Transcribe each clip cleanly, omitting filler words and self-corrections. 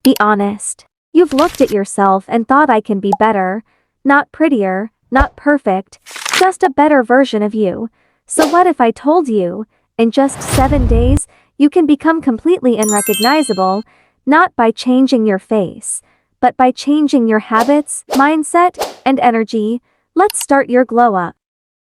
Be honest. You've looked at yourself and thought I can be better, not prettier, not perfect, just a better version of you. So what if I told you, in just 7 days, you can become completely unrecognizable, not by changing your face, but by changing your habits, mindset, and energy? Let's start your glow up.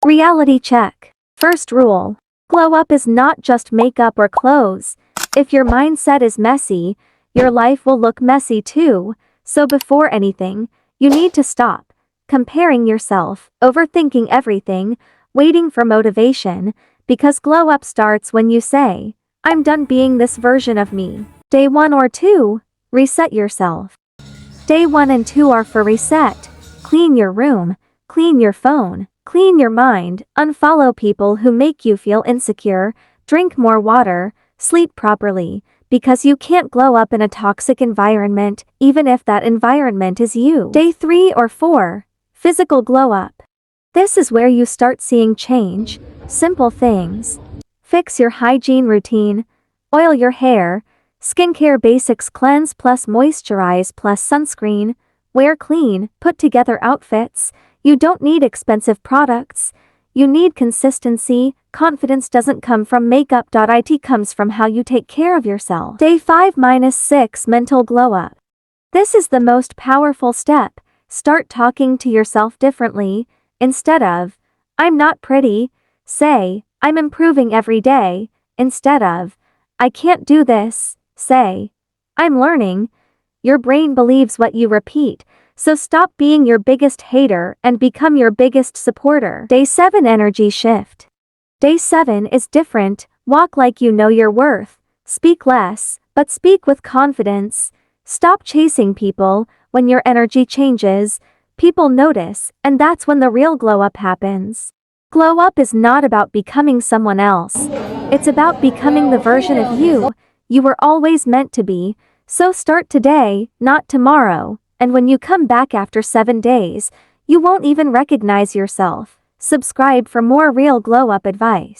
Reality check. First rule. Glow up is not just makeup or clothes. If your mindset is messy, your life will look messy too. So before anything, you need to stop comparing yourself, overthinking everything, waiting for motivation, because glow up starts when you say, I'm done being this version of me. Day 1 or 2, reset yourself. Day 1 and 2 are for reset. Clean your room, clean your phone, clean your mind, unfollow people who make you feel insecure, drink more water, sleep properly, because you can't glow up in a toxic environment, even if that environment is you. Day 3 or 4, physical glow up. This is where you start seeing change. Simple things. Fix your hygiene routine, oil your hair, skincare basics, cleanse plus moisturize plus sunscreen, wear clean, put together outfits. You don't need expensive products. You need consistency. Confidence doesn't come from makeup. It comes from how you take care of yourself. Day 5-6, mental glow up. This is the most powerful step. Start talking to yourself differently. Instead of, I'm not pretty, say, I'm improving every day. Instead of, I can't do this, say, I'm learning. Your brain believes what you repeat, so stop being your biggest hater and become your biggest supporter. Day 7, energy shift. Day 7 is different. Walk like you know your worth. Speak less, but speak with confidence. Stop chasing people. When your energy changes, people notice, and that's when the real glow up happens. Glow up is not about becoming someone else. It's about becoming the version of you were always meant to be. So start today, not tomorrow, and when you come back after 7 days, you won't even recognize yourself. Subscribe for more real glow up advice.